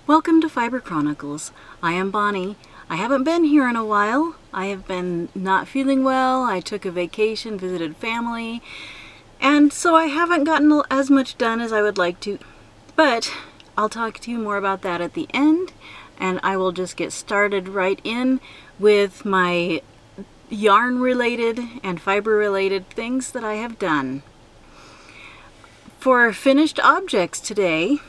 Welcome to FiberChronicles. I am Bonnie. I haven't been here in a while. I have been not feeling well. I took a vacation, visited family, and so I haven't gotten as much done as I would like to. But I'll talk to you more about that at the end, and I will just get started right in with my yarn-related and fiber-related things that I have done. For finished objects today,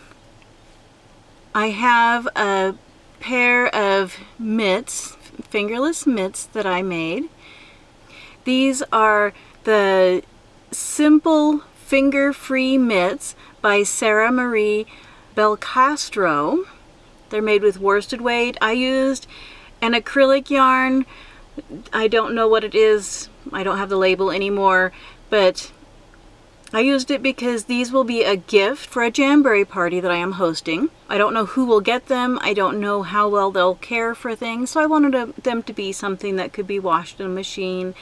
I have a pair of mitts, fingerless mitts that I made. These are the Simple Finger-Free Mitts by Sarah Marie Belcastro. They're made with worsted weight. I used an acrylic yarn. I don't know what it is. I don't have the label anymore, but I used it because these will be a gift for a Jamberry party that I am hosting. I don't know who will get them. I don't know how well they'll care for things, so I wanted them to be something that could be washed in a machine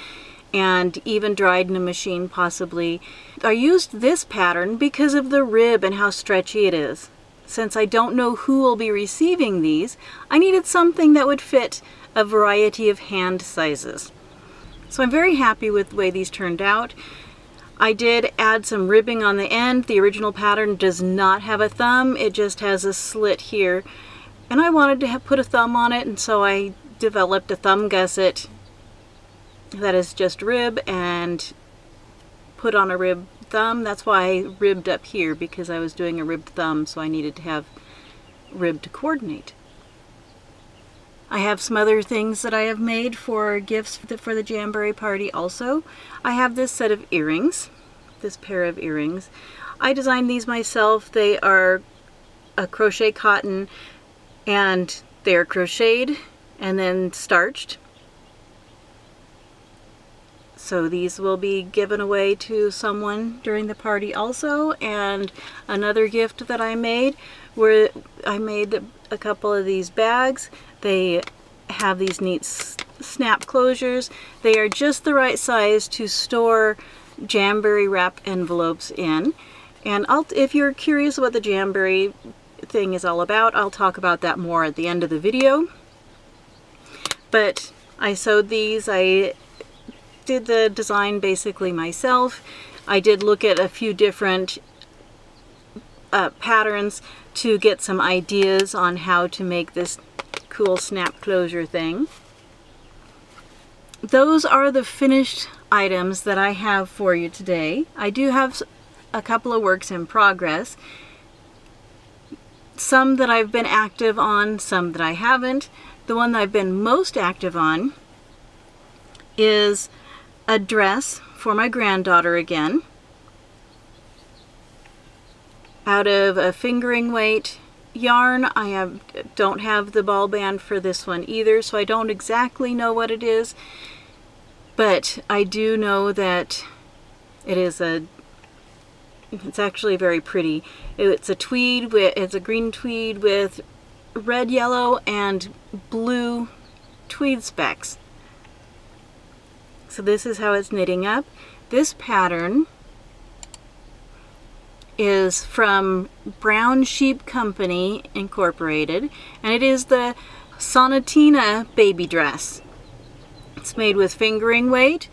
and even dried in a machine possibly. I used this pattern because of the rib and how stretchy it is. Since I don't know who will be receiving these, I needed something that would fit a variety of hand sizes. So I'm very happy with the way these turned out. I did add some ribbing on the end. The original pattern does not have a thumb, it just has a slit here. And I wanted to put a thumb on it, and so I developed a thumb gusset that is just rib and put on a rib thumb. That's why I ribbed up here, because I was doing a ribbed thumb, so I needed to have rib to coordinate. I have some other things that I have made for gifts for the Jamberry party also. I have this set of earrings, this pair of earrings. I designed these myself. They are a crochet cotton, and they are crocheted and then starched. So these will be given away to someone during the party also. And another gift that I made, where I made a couple of these bags. They have these neat snap closures. They are just the right size to store Jamberry wrap envelopes in. And if you're curious what the Jamberry thing is all about, I'll talk about that more at the end of the video. But I sewed these. I did the design basically myself. I did look at a few different patterns to get some ideas on how to make this cool snap closure thing. Those are the finished items that I have for you today. I do have a couple of works in progress. Some that I've been active on, some that I haven't. The one that I've been most active on is a dress for my granddaughter again, out of a fingering weight yarn. I don't have the ball band for this one either, so I don't exactly know what it is, but I do know that it's actually very pretty. It's a tweed, it's a green tweed with red, yellow, and blue tweed specks. So this is how it's knitting up. This pattern is from Brown Sheep Company Incorporated, and it is the Sonatina baby dress. It's made with fingering weight.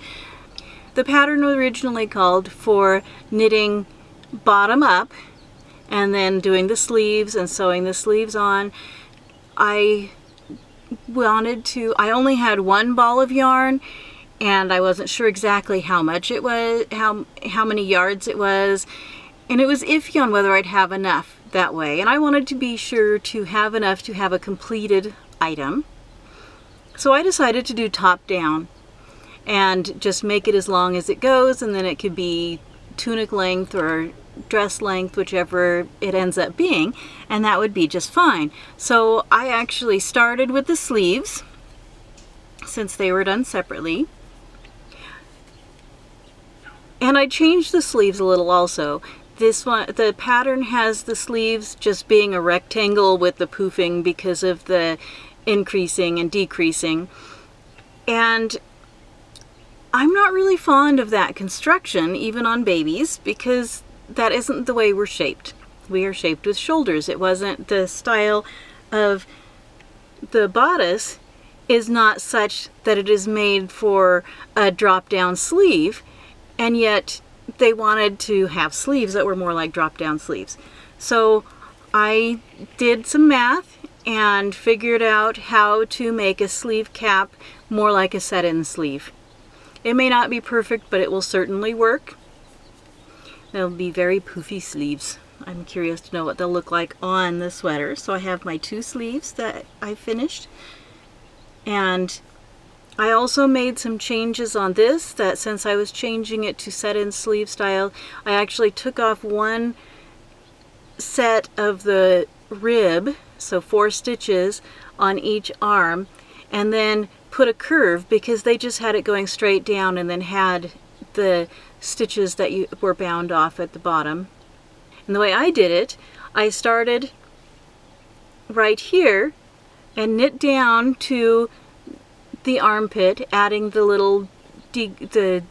The pattern was originally called for knitting bottom up and then doing the sleeves and sewing the sleeves on. I only had one ball of yarn, and I wasn't sure exactly how much it was, how many yards it was, and it was iffy on whether I'd have enough that way, and I wanted to be sure to have enough to have a completed item. So I decided to do top down and just make it as long as it goes, and then it could be tunic length or dress length, whichever it ends up being, and that would be just fine. So I actually started with the sleeves, since they were done separately. And I changed the sleeves a little also. This one, the pattern has the sleeves just being a rectangle with the poofing because of the increasing and decreasing. And I'm not really fond of that construction, even on babies, because that isn't the way we're shaped. we are shaped with shoulders. It wasn't the style of the bodice is not such that it is made for a drop-down sleeve, and yet they wanted to have sleeves that were more like drop-down sleeves. So I did some math and figured out how to make a sleeve cap more like a set-in sleeve. It may not be perfect, but it will certainly work. They'll be very poofy sleeves. I'm curious to know what they'll look like on the sweater. So I have my 2 sleeves that I finished. And I also made some changes on this, that since I was changing it to set-in sleeve style, I actually took off one set of the rib, so 4 stitches on each arm, and then put a curve because they just had it going straight down and then had the stitches that were bound off at the bottom. And the way I did it, I started right here and knit down to the armpit, adding the little the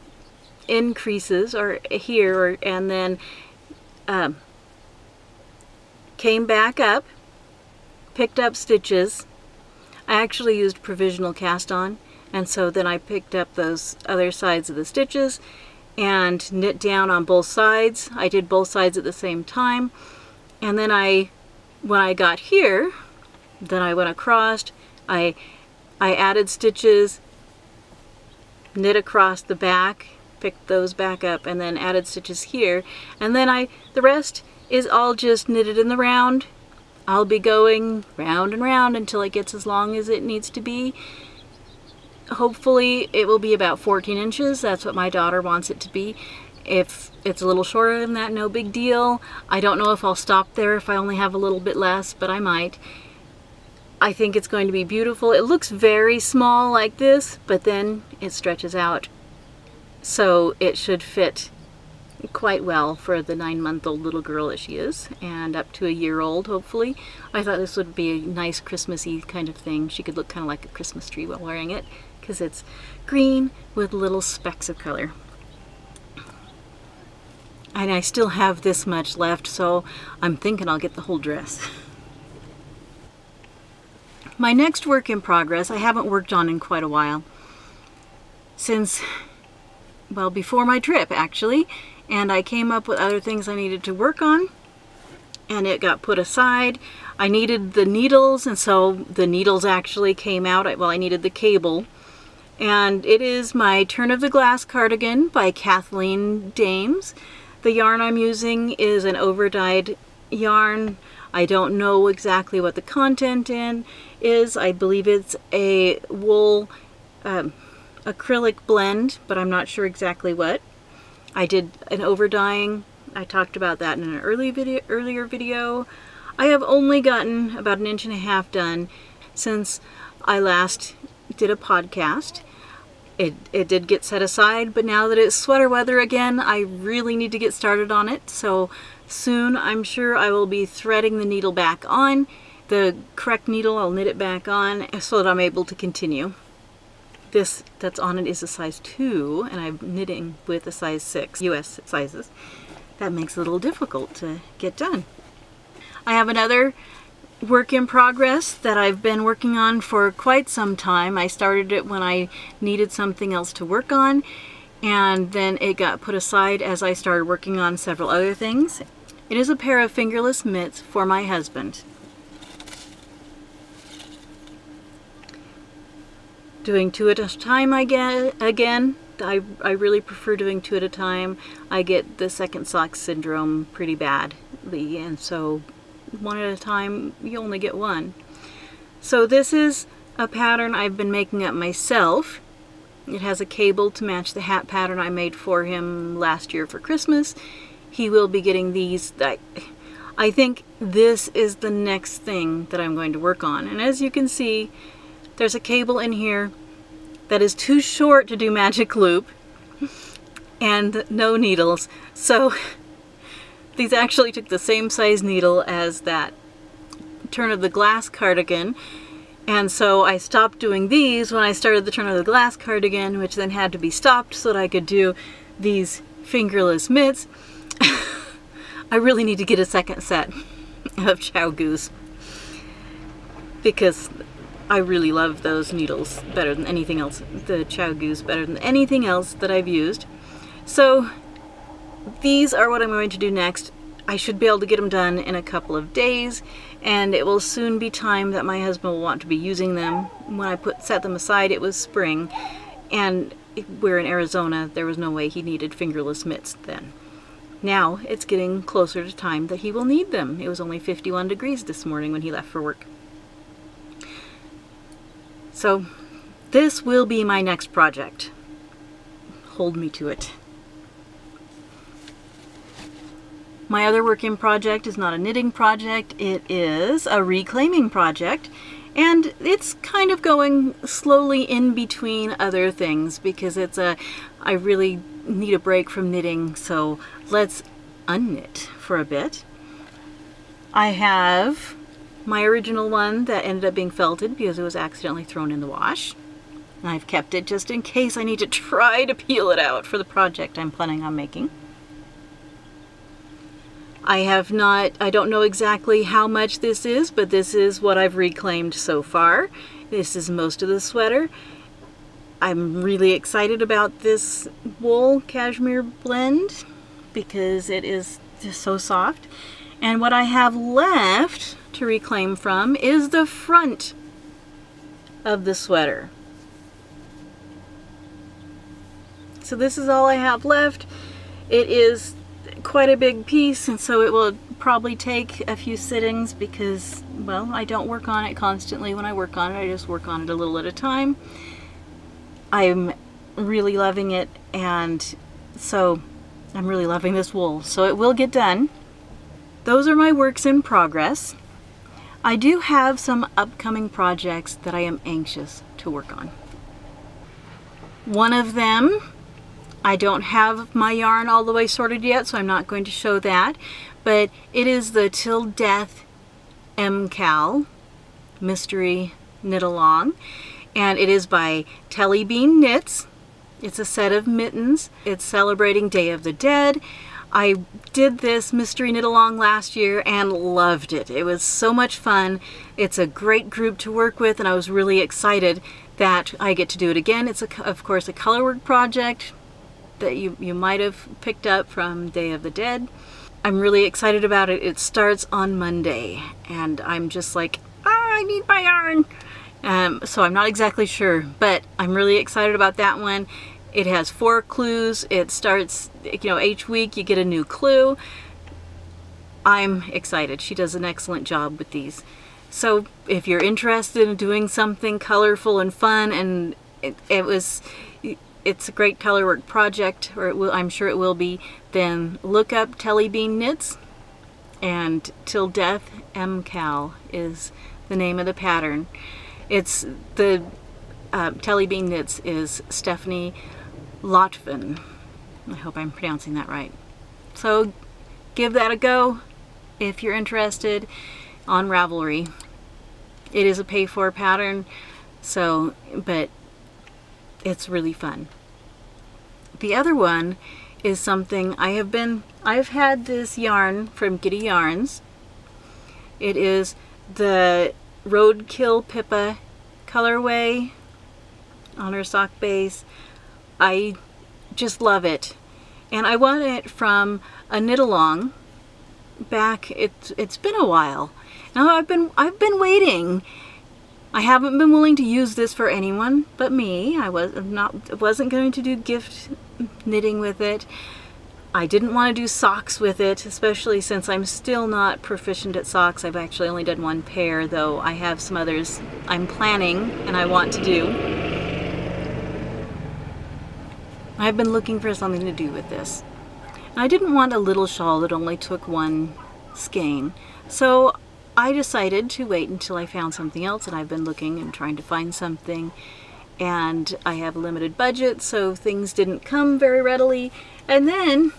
increases or here, and then came back up, picked up stitches. I actually used provisional cast on, and so then I picked up those other sides of the stitches and knit down on both sides. I did both sides at the same time, and then when I got here, then I went across, I added stitches, knit across the back, picked those back up, and then added stitches here, and then the rest is all just knitted in the round. I'll be going round and round until it gets as long as it needs to be. Hopefully it will be about 14 inches. That's what my daughter wants it to be. If it's a little shorter than that, no big deal. I don't know if I'll stop there if I only have a little bit less, but I might. I think it's going to be beautiful. It looks very small like this, but then it stretches out. So it should fit quite well for the 9-month-old little girl that she is, and up to a year-old, hopefully. I thought this would be a nice Christmassy kind of thing. She could look kind of like a Christmas tree while wearing it, because it's green with little specks of color. And I still have this much left, so I'm thinking I'll get the whole dress. My next work in progress I haven't worked on in quite a while. Since, well, before my trip actually, and I came up with other things I needed to work on, and it got put aside. I needed the needles, and so the needles actually came out. Well, I needed the cable, and it is my Turn of the Glass cardigan by Kathleen Dames. The yarn I'm using is an overdyed yarn. I don't know exactly what the content is. I believe it's a wool acrylic blend, but I'm not sure exactly what. I did an overdying. I talked about that in an earlier video. I have only gotten about 1.5 inches done since I last did a podcast. It did get set aside, but now that it's sweater weather again, I really need to get started on it. So soon I'm sure I will be threading the needle back on. The correct needle, I'll knit it back on so that I'm able to continue. This that's on it is a size 2, and I'm knitting with a size 6, US sizes. That makes it a little difficult to get done. I have another work in progress that I've been working on for quite some time. I started it when I needed something else to work on, and then it got put aside as I started working on several other things. It is a pair of fingerless mitts for my husband. Doing 2 at a time again. I really prefer doing 2 at a time. I get the second sock syndrome pretty badly, and so 1 at a time, you only get 1. So this is a pattern I've been making up myself. It has a cable to match the hat pattern I made for him last year for Christmas. He will be getting these. I think this is the next thing that I'm going to work on. And as you can see, there's a cable in here that is too short to do magic loop and no needles. So these actually took the same size needle as that Turn of the Glass cardigan. And so I stopped doing these when I started the Turn of the Glass cardigan, which then had to be stopped so that I could do these fingerless mitts. I I really need to get a second set of Chow Goose because I really love those needles better than anything else, the Chow Goose better than anything else that I've used. So these are what I'm going to do next. I should be able to get them done in a couple of days, and it will soon be time that my husband will want to be using them. When I set them aside, it was spring, and we're in Arizona. There was no way he needed fingerless mitts then. Now it's getting closer to time that he will need them. It was only 51 degrees this morning when he left for work. So this will be my next project. Hold me to it. My other work-in project is not a knitting project, it is a reclaiming project, and it's kind of going slowly in between other things because I really need a break from knitting, so let's unknit for a bit. I have my original one that ended up being felted because it was accidentally thrown in the wash. I've kept it just in case I need to try to peel it out for the project I'm planning on making. I don't know exactly how much this is, but this is what I've reclaimed so far. This is most of the sweater. I'm really excited about this wool cashmere blend because it is just so soft. And what I have left to reclaim from is the front of the sweater. So this is all I have left. It is quite a big piece, and so it will probably take a few sittings because, well, I don't work on it constantly. When I work on it, I just work on it a little at a time. I'm really loving it, and so I'm really loving this wool, so it will get done. Those are my works in progress. I do have some upcoming projects that I am anxious to work on. One of them, I don't have my yarn all the way sorted yet, so I'm not going to show that, but it is the Till Death MCal Mystery Knit Along, and it is by Telly Bean Knits. It's a set of mittens. It's celebrating Day of the Dead. I did this mystery knit along last year and loved it. It was so much fun. It's a great group to work with, and I was really excited that I get to do it again. It's of course a colorwork project that you might have picked up from Day of the Dead. I'm really excited about it. It starts on Monday, and I'm just like, I need my yarn. So I'm not exactly sure, but I'm really excited about that one. It has 4 clues. It starts, each week you get a new clue. I'm excited. She does an excellent job with these. So if you're interested in doing something colorful and fun, and it's a great colorwork project, or I'm sure it will be, then look up Telly Bean Knits, and Till Death MCal is the name of the pattern. It's the Telly Bean Knits is Stephanie Lotvin. I hope I'm pronouncing that right. So give that a go if you're interested on Ravelry. It is a pay-for pattern, but it's really fun. The other one is something I've had this yarn from Giddy Yarns. It is the Roadkill Pippa colorway on her sock base. I just love it, and I want it from a knit along back. It's been a while now. I've been waiting. I haven't been willing to use this for anyone but me. I wasn't going to do gift knitting with it. I didn't want to do socks with it, especially since I'm still not proficient at socks. I've actually only done 1 pair, though I have some others I'm planning and I want to do. I've been looking for something to do with this. And I didn't want a little shawl that only took 1 skein, so I decided to wait until I found something else, and I've been looking and trying to find something, and I have a limited budget, so things didn't come very readily. And then,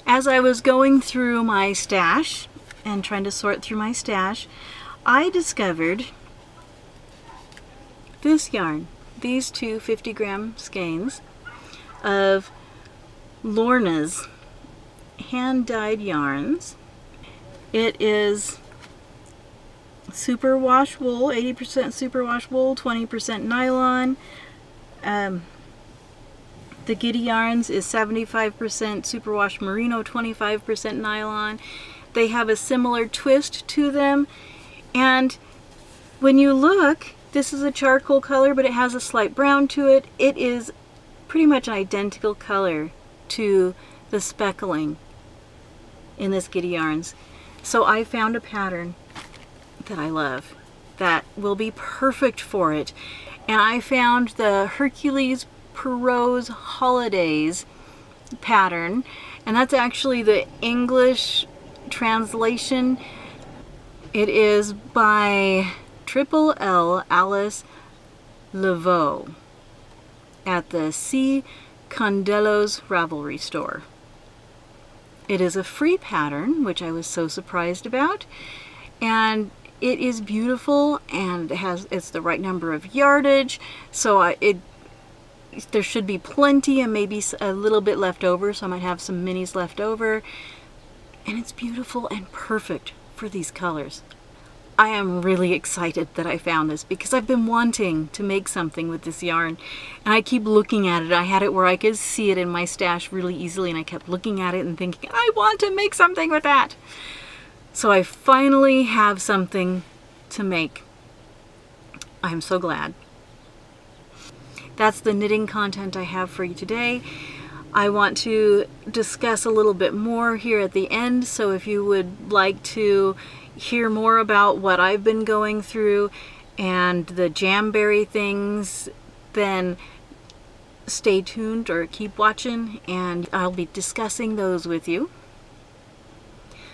as I was going through my stash and trying to sort through my stash, I discovered this yarn, these 2 50-gram skeins of Lorna's, hand-dyed yarns. It is superwash wool, 80% superwash wool, 20% nylon. The Giddy yarns is 75% superwash merino, 25% nylon. They have a similar twist to them, and when you look, this is a charcoal color, but it has a slight brown to it. It is pretty much an identical color to the speckling in this Giddy yarns. So I found a pattern that I love that will be perfect for it, and I found the Hercules Perot's Holidays pattern, and that's actually the English translation. It is by Triple L Alice Laveau at the C. Condello's Ravelry store. It is a free pattern, which I was so surprised about, and it is beautiful, and it's the right number of yardage, so there should be plenty and maybe a little bit left over, so I might have some minis left over. And it's beautiful and perfect for these colors. I am really excited that I found this because I've been wanting to make something with this yarn, and I keep looking at it. I had it where I could see it in my stash really easily, and I kept looking at it and thinking, I want to make something with that. So I finally have something to make. I'm so glad. That's the knitting content I have for you today. I want to discuss a little bit more here at the end, so if you would like to hear more about what I've been going through and the Jamberry things, then stay tuned or keep watching, and I'll be discussing those with you.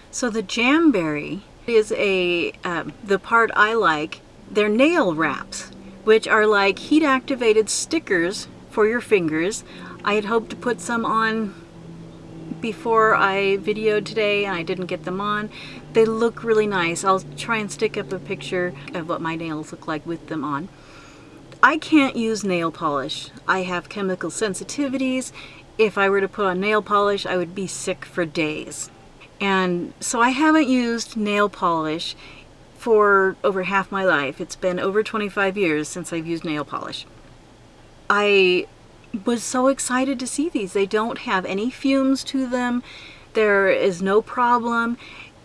So the Jamberry is the part I like. They're nail wraps, which are like heat activated stickers for your fingers. I had hoped to put some on before I videoed today, and I didn't get them on. They look really nice. I'll try and stick up a picture of what my nails look like with them on. I can't use nail polish. I have chemical sensitivities. If I were to put on nail polish, I would be sick for days. And so I haven't used nail polish for over half my life. It's been over 25 years since I've used nail polish. I was so excited to see these. They don't have any fumes to them. There is no problem.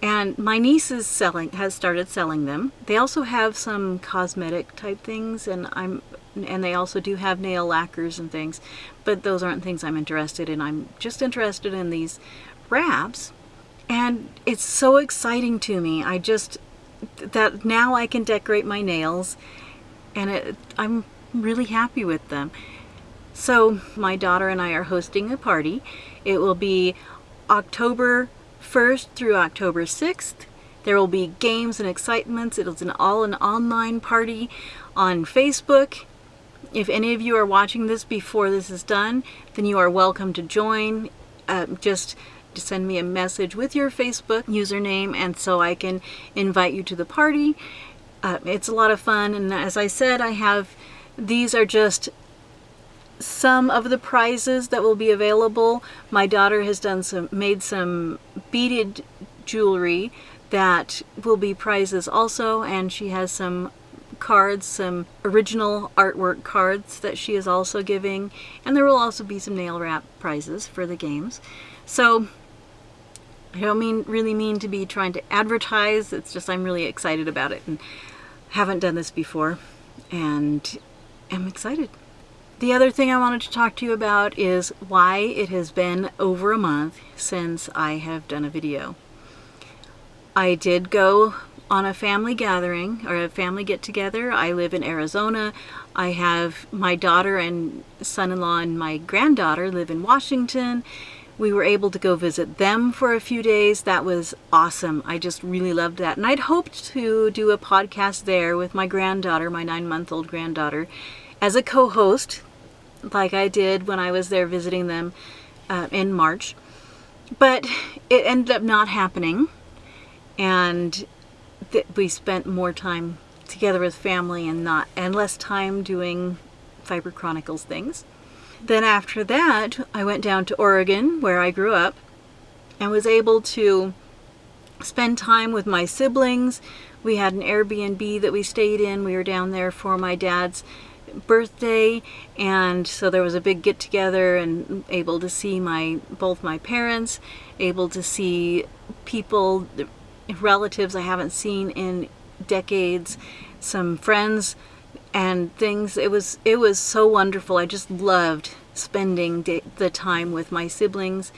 And my niece has started selling them. They also have some cosmetic type things, and they also do have nail lacquers and things, but those aren't things I'm interested in. I'm just interested in these wraps, and it's so exciting to me. That now I can decorate my nails, and I'm really happy with them. So my daughter and I are hosting a party. It will be October 1st through October 6th. There will be games and excitements. It's an online party on Facebook. If any of you are watching this before this is done, then you are welcome to join. Just send me a message with your Facebook username, and so I can invite you to the party. It's a lot of fun, and as I said, these are just some of the prizes that will be available. My daughter has made some beaded jewelry that will be prizes also, and she has some cards, some original artwork cards that she is also giving, and there will also be some nail wrap prizes for the games. So I don't really mean to be trying to advertise. It's just I'm really excited about it and haven't done this before, and I'm excited. The other thing I wanted to talk to you about is why it has been over a month since I have done a video. I did go on a family gathering, or a family get-together. I live in Arizona. I have my daughter and son-in-law and my granddaughter live in Washington. We were able to go visit them for a few days. That was awesome. I just really loved that. And I'd hoped to do a podcast there with my granddaughter, my 9-month-old granddaughter, as a co-host, like I did when I was there visiting them in March. But it ended up not happening, and we spent more time together with family and less time doing FiberChronicles things. Then after that, I went down to Oregon, where I grew up, and was able to spend time with my siblings. We had an Airbnb that we stayed in. We were down there for my dad's birthday, and so there was a big get together, and able to see both my parents, able to see people, relatives I haven't seen in decades, some friends and things. It was so wonderful. I just loved spending the time with my siblings,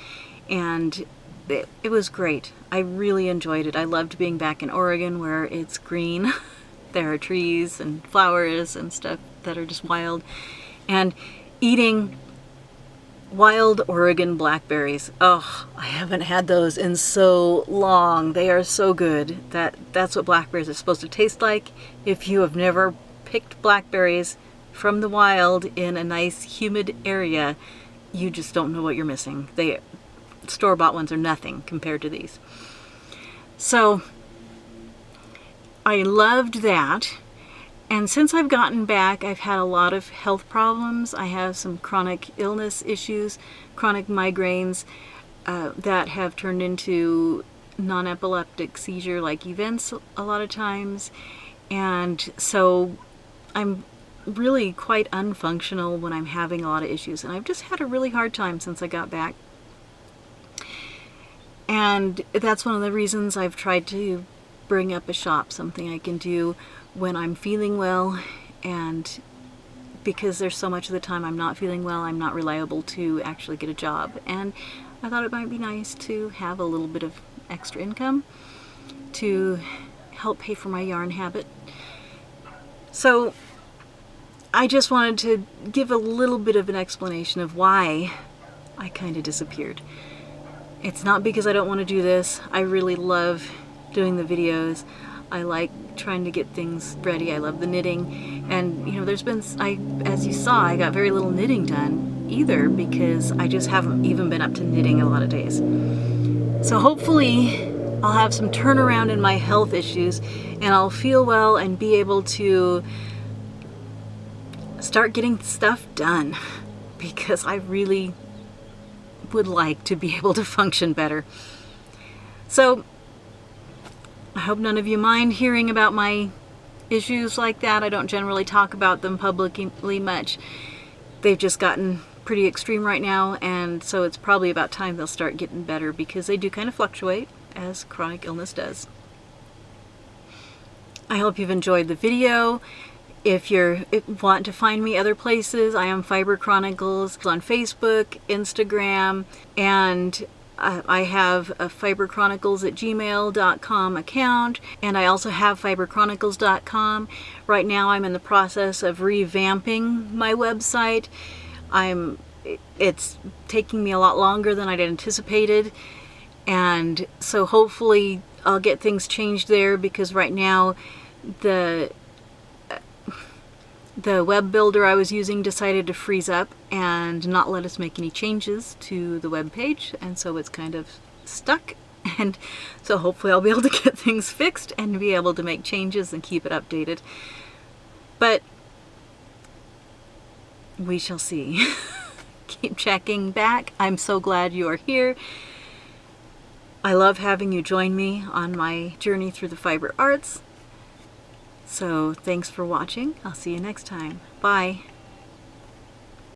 and it was great. I really enjoyed it. I loved being back in Oregon where it's green. There are trees and flowers and stuff that are just wild. And eating wild Oregon blackberries. Oh, I haven't had those in so long. They are so good. That's what blackberries are supposed to taste like. If you have never picked blackberries from the wild in a nice humid area, you just don't know what you're missing. Store-bought ones are nothing compared to these. So I loved that. And since I've gotten back, I've had a lot of health problems. I have some chronic illness issues, chronic migraines that have turned into non-epileptic seizure-like events a lot of times. And so I'm really quite unfunctional when I'm having a lot of issues. And I've just had a really hard time since I got back. And that's one of the reasons I've tried to bring up a shop, something I can do when I'm feeling well, and because there's so much of the time I'm not feeling well, I'm not reliable to actually get a job. And I thought it might be nice to have a little bit of extra income to help pay for my yarn habit. So I just wanted to give a little bit of an explanation of why I kind of disappeared. It's not because I don't want to do this. I really love doing the videos. I like trying to get things ready. I love the knitting. And you know, as you saw, I got very little knitting done either because I just haven't even been up to knitting a lot of days. So hopefully I'll have some turnaround in my health issues and I'll feel well and be able to start getting stuff done, because I really would like to be able to function better. So I hope none of you mind hearing about my issues like that. I don't generally talk about them publicly much. They've just gotten pretty extreme right now, and so it's probably about time they'll start getting better, because they do kind of fluctuate, as chronic illness does. I hope you've enjoyed the video. If you want to find me other places, I am FiberChronicles on Facebook, Instagram, and I have a FiberChronicles@gmail.com account, and I also have FiberChronicles.com. Right now I'm in the process of revamping my website. It's taking me a lot longer than I'd anticipated, and so hopefully I'll get things changed there, because right now the web builder I was using decided to freeze up and not let us make any changes to the web page, and so it's kind of stuck. And so hopefully I'll be able to get things fixed and be able to make changes and keep it updated. But we shall see. Keep checking back. I'm so glad you are here. I love having you join me on my journey through the fiber arts. So thanks for watching. I'll see you next time. Bye.